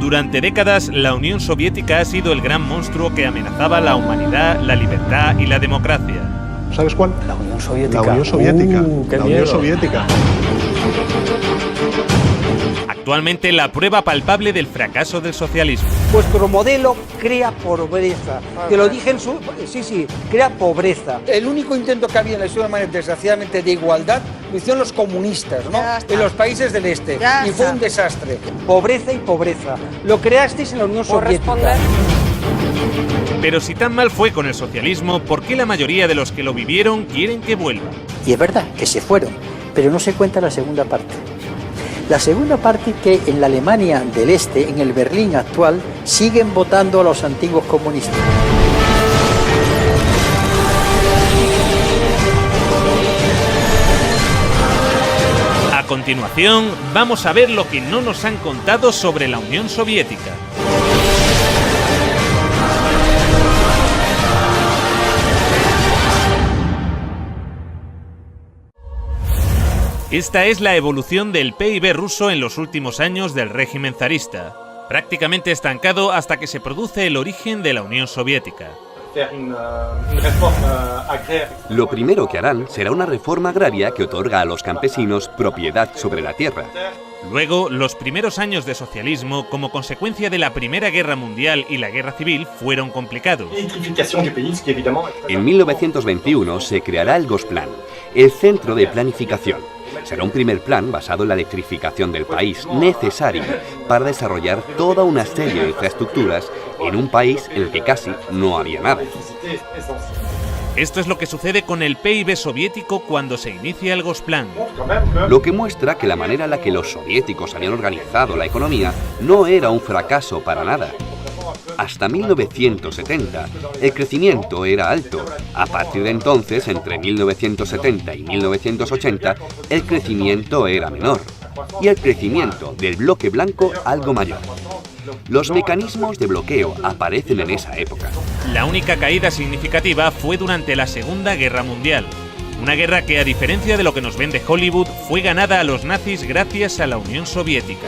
Durante décadas, la Unión Soviética ha sido el gran monstruo que amenazaba la humanidad, la libertad y la democracia. ¿Sabes cuál? La Unión Soviética. La Unión Soviética. ¡Qué La miedo! Unión Soviética. Actualmente, la prueba palpable del fracaso del socialismo. Vuestro modelo crea pobreza. Te lo dije en su... Sí, crea pobreza. El único intento que había en la historia humana, desgraciadamente, de igualdad, lo hicieron los comunistas, ¿no? En los países del este. Y fue un desastre. Pobreza y pobreza. Lo creasteis en la Unión Soviética. Pero si tan mal fue con el socialismo, ¿por qué la mayoría de los que lo vivieron quieren que vuelva? Y es verdad que se fueron, pero no se cuenta la segunda parte. La segunda parte, que en la Alemania del Este, en el Berlín actual, siguen votando a los antiguos comunistas. A continuación, vamos a ver lo que no nos han contado sobre la Unión Soviética. Esta es la evolución del PIB ruso en los últimos años del régimen zarista, prácticamente estancado hasta que se produce el origen de la Unión Soviética. Lo primero que harán será una reforma agraria que otorga a los campesinos propiedad sobre la tierra. Luego, los primeros años de socialismo, como consecuencia de la Primera Guerra Mundial y la Guerra Civil, fueron complicados. En 1921 se creará el Gosplan, el Centro de Planificación. Será un primer plan basado en la electrificación del país, necesario para desarrollar toda una serie de infraestructuras en un país en el que casi no había nada. Esto es lo que sucede con el PIB soviético cuando se inicia el Gosplan. Lo que muestra que la manera en la que los soviéticos habían organizado la economía no era un fracaso para nada. Hasta 1970, el crecimiento era alto. A partir de entonces, entre 1970 y 1980, el crecimiento era menor. Y el crecimiento del bloque blanco algo mayor. Los mecanismos de bloqueo aparecen en esa época. La única caída significativa fue durante la Segunda Guerra Mundial. Una guerra que, a diferencia de lo que nos vende Hollywood, fue ganada a los nazis gracias a la Unión Soviética.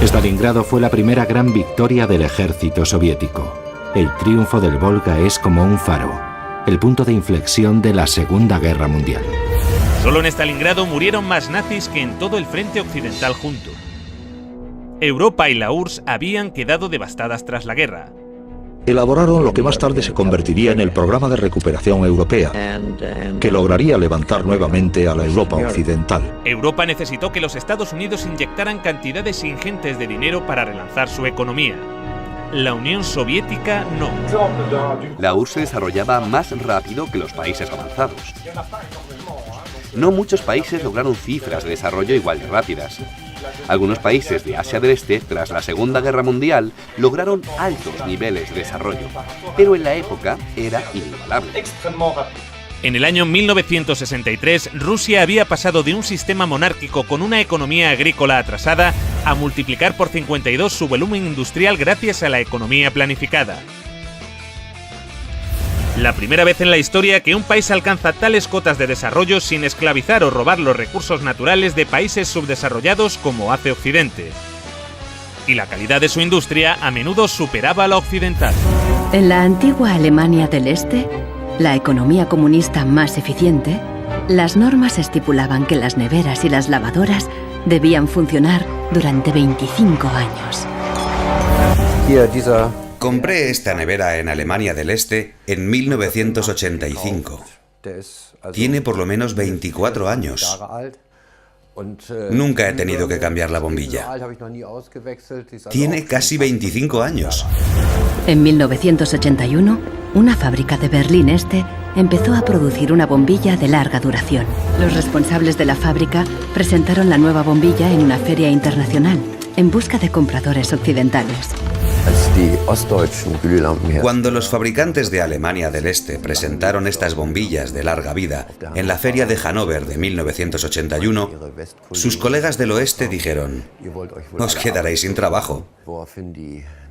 Stalingrado fue la primera gran victoria del ejército soviético. El triunfo del Volga es como un faro, el punto de inflexión de la Segunda Guerra Mundial. Solo en Stalingrado murieron más nazis que en todo el frente occidental junto. Europa y la URSS habían quedado devastadas tras la guerra. Elaboraron lo que más tarde se convertiría en el Programa de Recuperación Europea, que lograría levantar nuevamente a la Europa occidental. Europa necesitó que los Estados Unidos inyectaran cantidades ingentes de dinero para relanzar su economía. La Unión Soviética no. La URSS se desarrollaba más rápido que los países avanzados. No muchos países lograron cifras de desarrollo igual de rápidas. Algunos países de Asia del Este, tras la Segunda Guerra Mundial, lograron altos niveles de desarrollo, pero en la época era inigualable. En el año 1963, Rusia había pasado de un sistema monárquico con una economía agrícola atrasada a multiplicar por 52 su volumen industrial gracias a la economía planificada. La primera vez en la historia que un país alcanza tales cotas de desarrollo sin esclavizar o robar los recursos naturales de países subdesarrollados como hace Occidente. Y la calidad de su industria a menudo superaba la occidental. En la antigua Alemania del Este, la economía comunista más eficiente, las normas estipulaban que las neveras y las lavadoras debían funcionar durante 25 años. Compré esta nevera en Alemania del Este en 1985. Tiene por lo menos 24 años. Nunca he tenido que cambiar la bombilla. Tiene casi 25 años. En 1981, una fábrica de Berlín Este empezó a producir una bombilla de larga duración. Los responsables de la fábrica presentaron la nueva bombilla en una feria internacional, en busca de compradores occidentales. Cuando los fabricantes de Alemania del Este presentaron estas bombillas de larga vida en la Feria de Hannover de 1981, sus colegas del oeste dijeron: «Os quedaréis sin trabajo».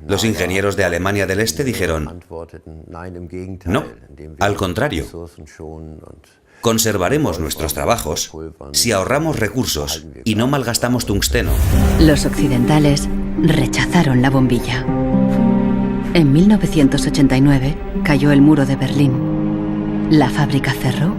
Los ingenieros de Alemania del Este dijeron: «No, al contrario. Conservaremos nuestros trabajos si ahorramos recursos y no malgastamos tungsteno». Los occidentales rechazaron la bombilla. En 1989 cayó el muro de Berlín. La fábrica cerró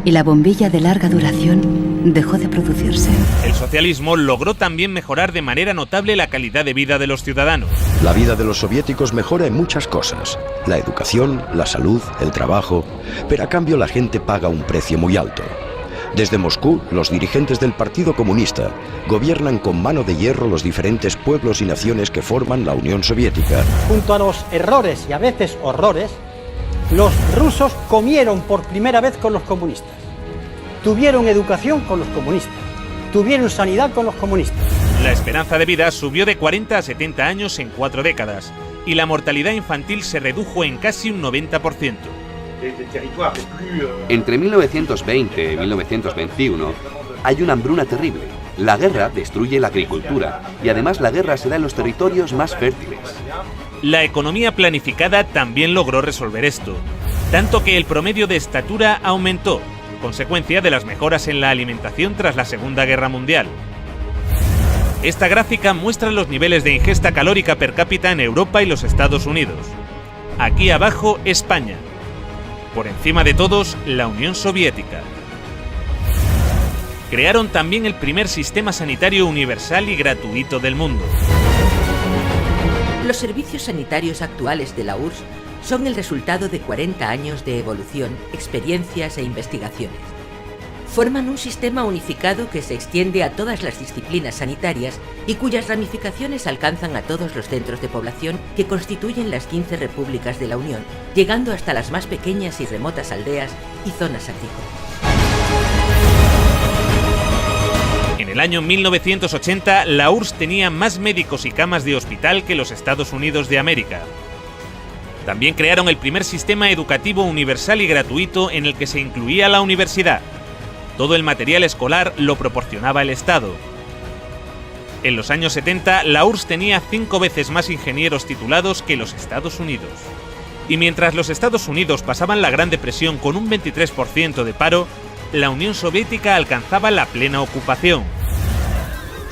y la bombilla de larga duración dejó de producirse. El socialismo logró también mejorar de manera notable la calidad de vida de los ciudadanos. La vida de los soviéticos mejora en muchas cosas: la educación, la salud, el trabajo, pero a cambio la gente paga un precio muy alto. Desde Moscú, los dirigentes del Partido Comunista gobiernan con mano de hierro los diferentes pueblos y naciones que forman la Unión Soviética. Junto a los errores y a veces horrores, los rusos comieron por primera vez con los comunistas. Tuvieron educación con los comunistas. Tuvieron sanidad con los comunistas. La esperanza de vida subió de 40 a 70 años en 4 décadas y la mortalidad infantil se redujo en casi un 90%. Entre 1920 y 1921 hay una hambruna terrible. La guerra destruye la agricultura y además la guerra se da en los territorios más fértiles. La economía planificada también logró resolver esto, tanto que el promedio de estatura aumentó, consecuencia de las mejoras en la alimentación tras la Segunda Guerra Mundial. Esta gráfica muestra los niveles de ingesta calórica per cápita en Europa y los Estados Unidos. Aquí abajo, España. Por encima de todos, la Unión Soviética. Crearon también el primer sistema sanitario universal y gratuito del mundo. Los servicios sanitarios actuales de la URSS son el resultado de 40 años de evolución, experiencias e investigaciones. Forman un sistema unificado que se extiende a todas las disciplinas sanitarias y cuyas ramificaciones alcanzan a todos los centros de población que constituyen las 15 repúblicas de la Unión, llegando hasta las más pequeñas y remotas aldeas y zonas agrícolas. En el año 1980, la URSS tenía más médicos y camas de hospital que los Estados Unidos de América. También crearon el primer sistema educativo universal y gratuito en el que se incluía la universidad. Todo el material escolar lo proporcionaba el Estado. En los años 70, la URSS tenía 5 veces más ingenieros titulados que los Estados Unidos. Y mientras los Estados Unidos pasaban la Gran Depresión con un 23% de paro, la Unión Soviética alcanzaba la plena ocupación.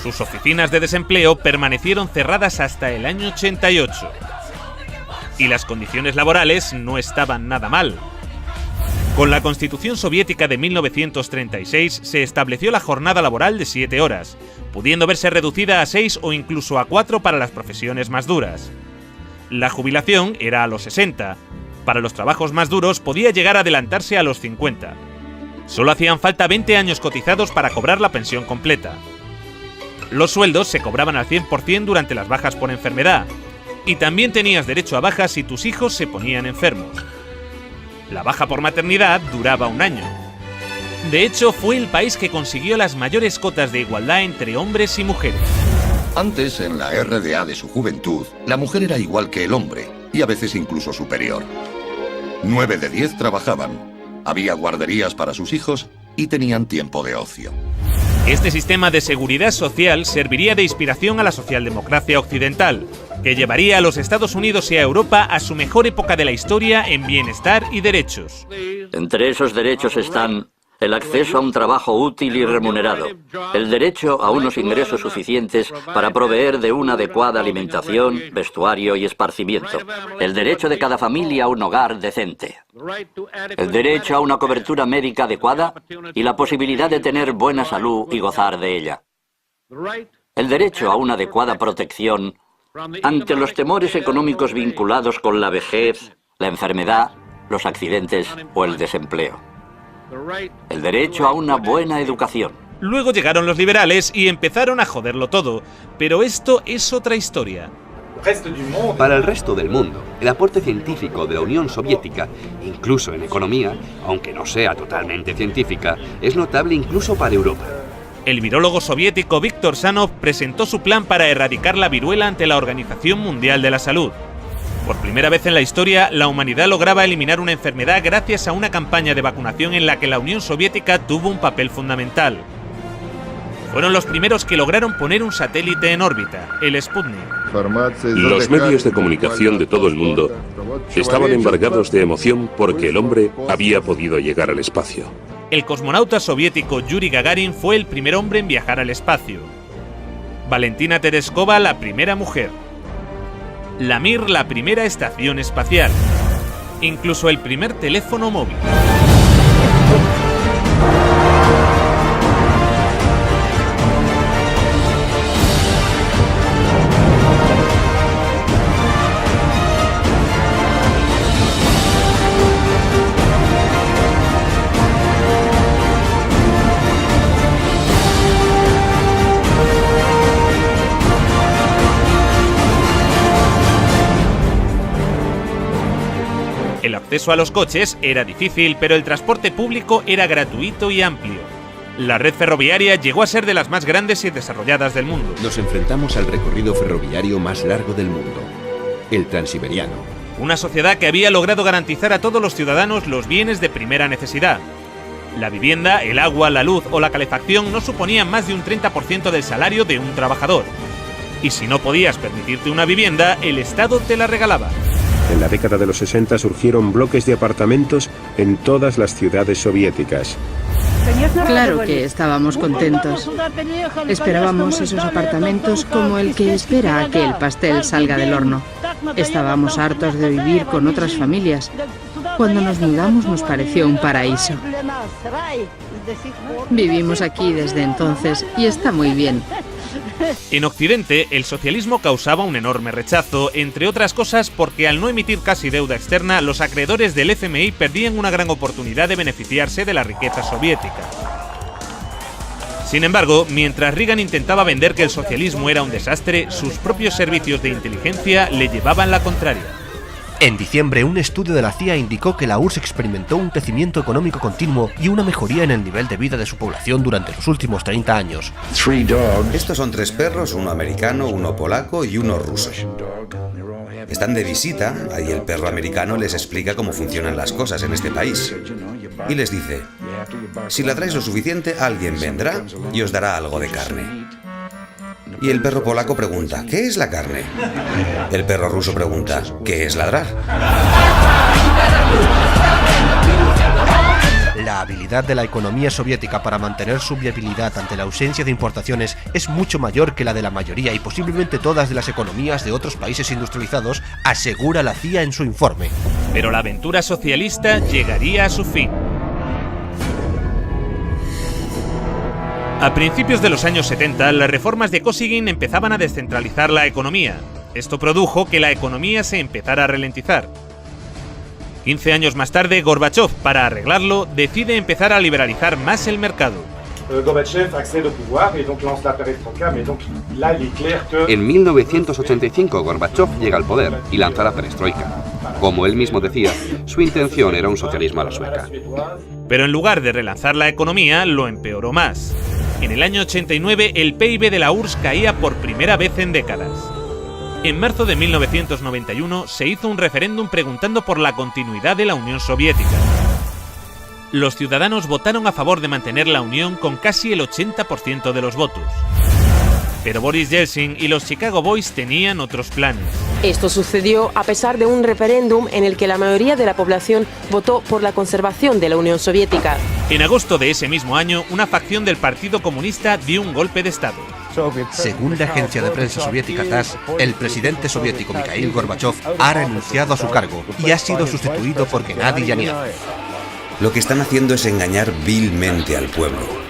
Sus oficinas de desempleo permanecieron cerradas hasta el año 88. Y las condiciones laborales no estaban nada mal. Con la Constitución Soviética de 1936 se estableció la jornada laboral de 7 horas, pudiendo verse reducida a 6 o incluso a 4 para las profesiones más duras. La jubilación era a los 60. Para los trabajos más duros podía llegar a adelantarse a los 50. Solo hacían falta 20 años cotizados para cobrar la pensión completa. Los sueldos se cobraban al 100% durante las bajas por enfermedad, y también tenías derecho a bajas si tus hijos se ponían enfermos. La baja por maternidad duraba 1 año. De hecho, fue el país que consiguió las mayores cotas de igualdad entre hombres y mujeres. Antes, en la RDA de su juventud, la mujer era igual que el hombre, y a veces incluso superior. 9 de 10 trabajaban, había guarderías para sus hijos y tenían tiempo de ocio. Este sistema de seguridad social serviría de inspiración a la socialdemocracia occidental, que llevaría a los Estados Unidos y a Europa a su mejor época de la historia en bienestar y derechos. Entre esos derechos están el acceso a un trabajo útil y remunerado, el derecho a unos ingresos suficientes para proveer de una adecuada alimentación, vestuario y esparcimiento, el derecho de cada familia a un hogar decente, el derecho a una cobertura médica adecuada y la posibilidad de tener buena salud y gozar de ella, el derecho a una adecuada protección ante los temores económicos vinculados con la vejez, la enfermedad, los accidentes o el desempleo. El derecho a una buena educación. Luego llegaron los liberales y empezaron a joderlo todo, pero esto es otra historia. Para el resto del mundo, el aporte científico de la Unión Soviética, incluso en economía, aunque no sea totalmente científica, es notable incluso para Europa. El virólogo soviético Viktor Sanov presentó su plan para erradicar la viruela ante la Organización Mundial de la Salud. Por primera vez en la historia, la humanidad lograba eliminar una enfermedad gracias a una campaña de vacunación en la que la Unión Soviética tuvo un papel fundamental. Fueron los primeros que lograron poner un satélite en órbita, el Sputnik. Los medios de comunicación de todo el mundo estaban embargados de emoción porque el hombre había podido llegar al espacio. El cosmonauta soviético Yuri Gagarin fue el primer hombre en viajar al espacio. Valentina Tereskova, la primera mujer. La Mir, la primera estación espacial. Incluso el primer teléfono móvil. El acceso a los coches era difícil, pero el transporte público era gratuito y amplio. La red ferroviaria llegó a ser de las más grandes y desarrolladas del mundo. Nos enfrentamos al recorrido ferroviario más largo del mundo, el Transiberiano. Una sociedad que había logrado garantizar a todos los ciudadanos los bienes de primera necesidad. La vivienda, el agua, la luz o la calefacción no suponían más de un 30% del salario de un trabajador. Y si no podías permitirte una vivienda, el Estado te la regalaba. En la década de los 60 surgieron bloques de apartamentos en todas las ciudades soviéticas. Claro que estábamos contentos. Esperábamos esos apartamentos como el que espera a que el pastel salga del horno. Estábamos hartos de vivir con otras familias. Cuando nos mudamos nos pareció un paraíso. Vivimos aquí desde entonces y está muy bien. En Occidente, el socialismo causaba un enorme rechazo, entre otras cosas porque al no emitir casi deuda externa, los acreedores del FMI perdían una gran oportunidad de beneficiarse de la riqueza soviética. Sin embargo, mientras Reagan intentaba vender que el socialismo era un desastre, sus propios servicios de inteligencia le llevaban la contraria. En diciembre, un estudio de la CIA indicó que la URSS experimentó un crecimiento económico continuo y una mejoría en el nivel de vida de su población durante los últimos 30 años. Estos son 3 perros, uno americano, uno polaco y uno ruso. Están de visita, ahí el perro americano les explica cómo funcionan las cosas en este país. Y les dice, si ladráis lo suficiente, alguien vendrá y os dará algo de carne. Y el perro polaco pregunta, ¿qué es la carne? El perro ruso pregunta, ¿qué es ladrar? La habilidad de la economía soviética para mantener su viabilidad ante la ausencia de importaciones es mucho mayor que la de la mayoría y posiblemente todas de las economías de otros países industrializados, asegura la CIA en su informe. Pero la aventura socialista llegaría a su fin. A principios de los años 70, las reformas de Kosygin empezaban a descentralizar la economía. Esto produjo que la economía se empezara a ralentizar. 15 años más tarde, Gorbachev, para arreglarlo, decide empezar a liberalizar más el mercado. En 1985, Gorbachev llega al poder y lanza la perestroika. Como él mismo decía, su intención era un socialismo a la sueca. Pero en lugar de relanzar la economía, lo empeoró más. En el año 89, el PIB de la URSS caía por primera vez en décadas. En marzo de 1991 se hizo un referéndum preguntando por la continuidad de la Unión Soviética. Los ciudadanos votaron a favor de mantener la Unión con casi el 80% de los votos. Pero Boris Yeltsin y los Chicago Boys tenían otros planes. Esto sucedió a pesar de un referéndum en el que la mayoría de la población votó por la conservación de la Unión Soviética. En agosto de ese mismo año, una facción del Partido Comunista dio un golpe de Estado. Según la agencia de prensa soviética TASS, el presidente soviético Mikhail Gorbachev ha renunciado a su cargo y ha sido sustituido por Gennady Yanev. Lo que están haciendo es engañar vilmente al pueblo.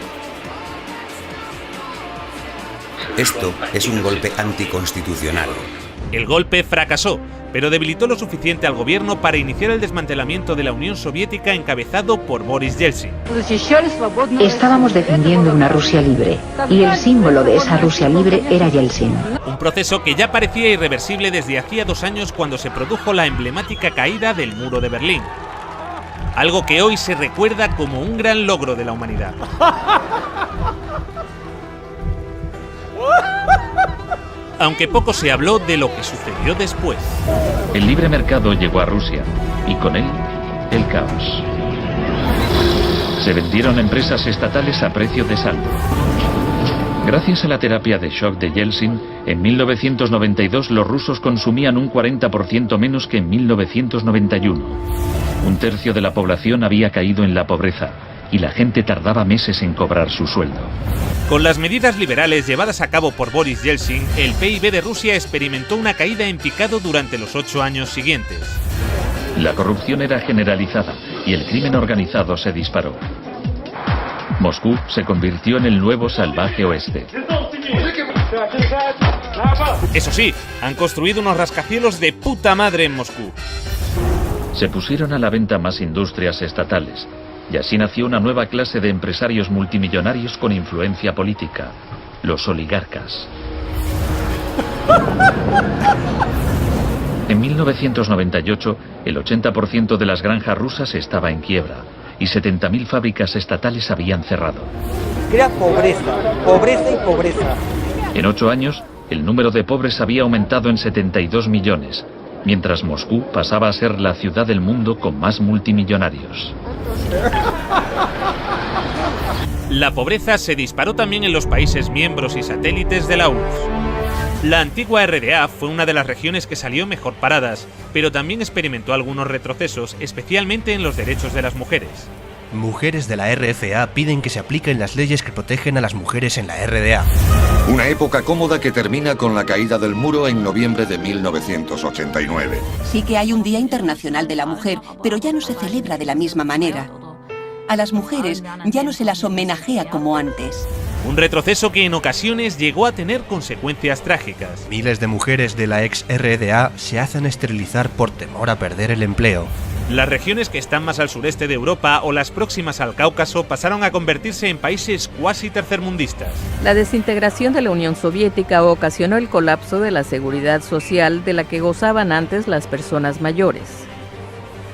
Esto es un golpe anticonstitucional. El golpe fracasó, pero debilitó lo suficiente al gobierno para iniciar el desmantelamiento de la Unión Soviética encabezado por Boris Yeltsin. Estábamos defendiendo una Rusia libre, y el símbolo de esa Rusia libre era Yeltsin. Un proceso que ya parecía irreversible desde hacía 2 años cuando se produjo la emblemática caída del muro de Berlín. Algo que hoy se recuerda como un gran logro de la humanidad. aunque poco se habló de lo que sucedió después. El libre mercado llegó a Rusia y con él el caos. Se vendieron empresas estatales a precio de saldo. Gracias a la terapia de shock de Yeltsin, en 1992 los rusos consumían un 40% menos que en 1991. Un tercio de la población había caído en la pobreza y la gente tardaba meses en cobrar su sueldo. Con las medidas liberales llevadas a cabo por Boris Yeltsin, el PIB de Rusia experimentó una caída en picado durante los 8 años siguientes. La corrupción era generalizada y el crimen organizado se disparó. Moscú se convirtió en el nuevo salvaje oeste. Eso sí, han construido unos rascacielos de puta madre en Moscú. Se pusieron a la venta más industrias estatales, y así nació una nueva clase de empresarios multimillonarios con influencia política, los oligarcas. En 1998, el 80% de las granjas rusas estaba en quiebra y 70.000 fábricas estatales habían cerrado. Crea pobreza, pobreza y pobreza. En 8 años, el número de pobres había aumentado en 72 millones, mientras Moscú pasaba a ser la ciudad del mundo con más multimillonarios. La pobreza se disparó también en los países miembros y satélites de la URSS. La antigua RDA fue una de las regiones que salió mejor paradas, pero también experimentó algunos retrocesos, especialmente en los derechos de las mujeres. Mujeres de la RFA piden que se apliquen las leyes que protegen a las mujeres en la RDA. Una época cómoda que termina con la caída del muro en noviembre de 1989. Sí que hay un Día Internacional de la Mujer, pero ya no se celebra de la misma manera. A las mujeres ya no se las homenajea como antes. Un retroceso que en ocasiones llegó a tener consecuencias trágicas. Miles de mujeres de la ex RDA se hacen esterilizar por temor a perder el empleo. Las regiones que están más al sureste de Europa o las próximas al Cáucaso pasaron a convertirse en países cuasi tercermundistas. La desintegración de la Unión Soviética ocasionó el colapso de la seguridad social de la que gozaban antes las personas mayores.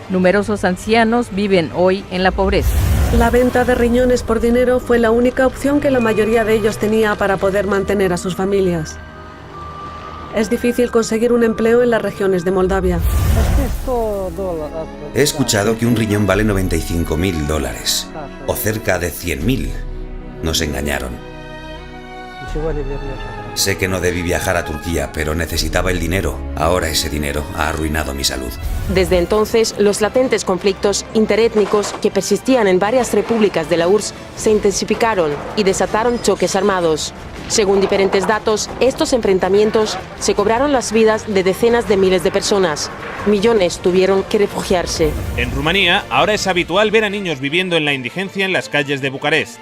Numerosos ancianos viven hoy en la pobreza. La venta de riñones por dinero fue la única opción que la mayoría de ellos tenía para poder mantener a sus familias. Es difícil conseguir un empleo en las regiones de Moldavia. He escuchado que un riñón vale $95.000, o cerca de 100.000. Nos engañaron. Sé que no debí viajar a Turquía, pero necesitaba el dinero. Ahora ese dinero ha arruinado mi salud. Desde entonces, los latentes conflictos interétnicos que persistían en varias repúblicas de la URSS se intensificaron y desataron choques armados. Según diferentes datos, estos enfrentamientos se cobraron las vidas de decenas de miles de personas. Millones tuvieron que refugiarse. En Rumanía, ahora es habitual ver a niños viviendo en la indigencia en las calles de Bucarest.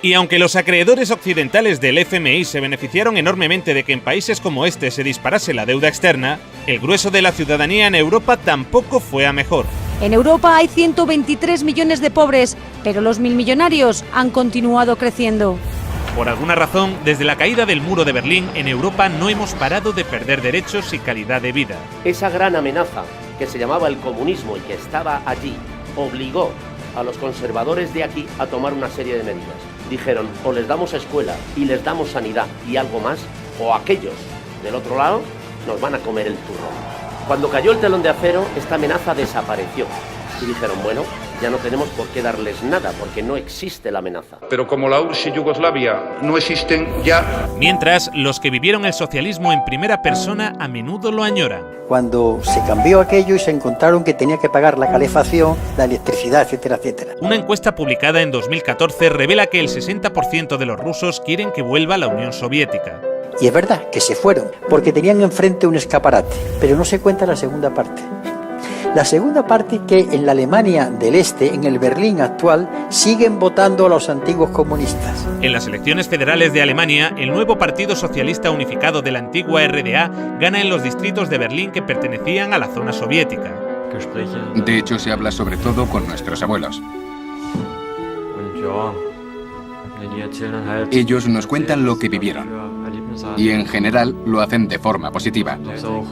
Y aunque los acreedores occidentales del FMI se beneficiaron enormemente de que en países como este se disparase la deuda externa, el grueso de la ciudadanía en Europa tampoco fue a mejor. En Europa hay 123 millones de pobres, pero los milmillonarios han continuado creciendo. Por alguna razón, desde la caída del muro de Berlín, en Europa no hemos parado de perder derechos y calidad de vida. Esa gran amenaza, que se llamaba el comunismo y que estaba allí, obligó a los conservadores de aquí a tomar una serie de medidas. Dijeron, o les damos escuela y les damos sanidad y algo más, o aquellos del otro lado nos van a comer el turrón. Cuando cayó el telón de acero, esta amenaza desapareció. Y dijeron, bueno, ya no tenemos por qué darles nada, porque no existe la amenaza. Pero como la URSS y Yugoslavia no existen ya... Mientras, los que vivieron el socialismo en primera persona a menudo lo añoran. Cuando se cambió aquello y se encontraron que tenía que pagar la calefacción, la electricidad, etcétera, etcétera. Una encuesta publicada en 2014 revela que el 60% de los rusos quieren que vuelva la Unión Soviética. Y es verdad que se fueron, porque tenían enfrente un escaparate, pero no se cuenta la segunda parte. La segunda parte, que en la Alemania del Este, en el Berlín actual, siguen votando a los antiguos comunistas. En las elecciones federales de Alemania, el nuevo Partido Socialista Unificado de la antigua RDA gana en los distritos de Berlín que pertenecían a la zona soviética. De hecho, se habla sobre todo con nuestros abuelos. Ellos nos cuentan lo que vivieron. Y en general lo hacen de forma positiva.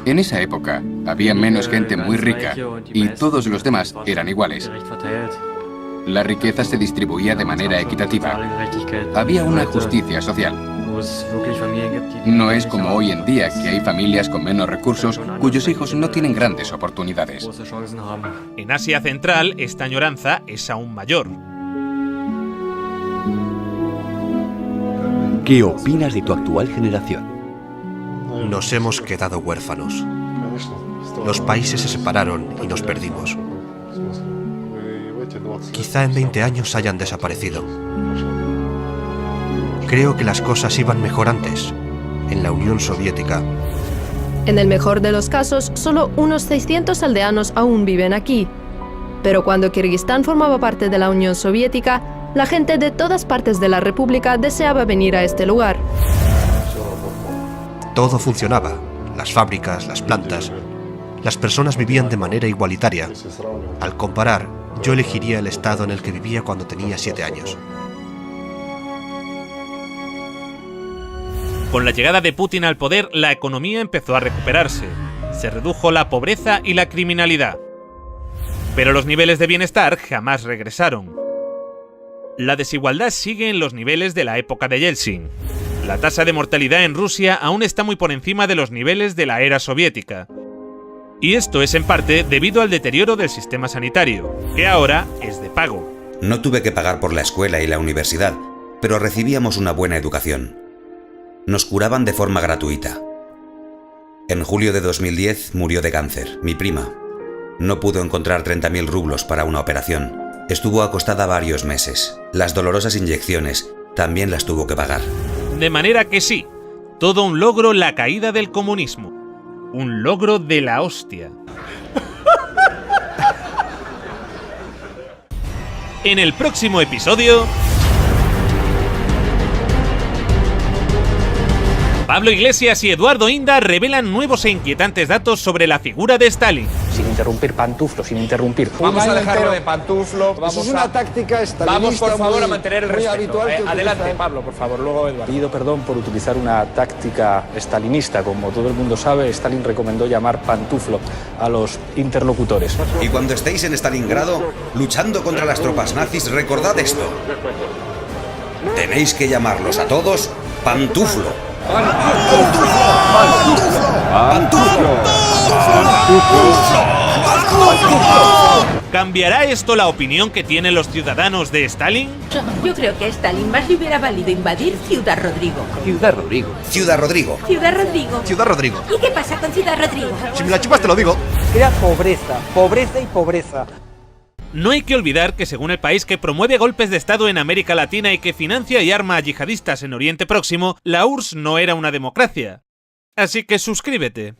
En esa época había menos gente muy rica y todos los demás eran iguales. La riqueza se distribuía de manera equitativa. Había una justicia social. No es como hoy en día, que hay familias con menos recursos cuyos hijos no tienen grandes oportunidades. En Asia Central, esta añoranza es aún mayor. ¿Qué opinas de tu actual generación? Nos hemos quedado huérfanos. Los países se separaron y nos perdimos. Quizá en 20 años hayan desaparecido. Creo que las cosas iban mejor antes, en la Unión Soviética. En el mejor de los casos, solo unos 600 aldeanos aún viven aquí. Pero cuando Kirguistán formaba parte de la Unión Soviética, la gente de todas partes de la República deseaba venir a este lugar. Todo funcionaba, las fábricas, las plantas. Las personas vivían de manera igualitaria. Al comparar, yo elegiría el estado en el que vivía cuando tenía 7 años. Con la llegada de Putin al poder, la economía empezó a recuperarse. Se redujo la pobreza y la criminalidad. Pero los niveles de bienestar jamás regresaron. La desigualdad sigue en los niveles de la época de Yeltsin. La tasa de mortalidad en Rusia aún está muy por encima de los niveles de la era soviética. Y esto es en parte debido al deterioro del sistema sanitario, que ahora es de pago. No tuve que pagar por la escuela y la universidad, pero recibíamos una buena educación. Nos curaban de forma gratuita. En julio de 2010 murió de cáncer, mi prima. No pudo encontrar 30.000 rublos para una operación. Estuvo acostada varios meses. Las dolorosas inyecciones también las tuvo que pagar. De manera que sí, todo un logro la caída del comunismo. Un logro de la hostia. En el próximo episodio... Pablo Iglesias y Eduardo Inda revelan nuevos e inquietantes datos sobre la figura de Stalin. Sin interrumpir, Pantuflo, sin interrumpir. Vamos a dejarlo de Pantuflo. Eso es una táctica estalinista. Vamos, por favor, a mantener el respeto. Adelante, Pablo, por favor, luego Eduardo. Pido perdón por utilizar una táctica estalinista. Como todo el mundo sabe, Stalin recomendó llamar Pantuflo a los interlocutores. Y cuando estéis en Stalingrado, luchando contra las tropas nazis, recordad esto. Tenéis que llamarlos a todos Pantuflo. ¿Cambiará esto la opinión que tienen los ciudadanos de Stalin? Yo creo que a Stalin más le hubiera valido invadir Ciudad Rodrigo. Ciudad Rodrigo. Ciudad Rodrigo. Ciudad Rodrigo. Ciudad Rodrigo. ¿Y qué pasa con Ciudad Rodrigo? Si me la chupas te lo digo. Crea pobreza, pobreza y pobreza. No hay que olvidar que según el país que promueve golpes de Estado en América Latina y que financia y arma a yihadistas en Oriente Próximo, la URSS no era una democracia. Así que suscríbete.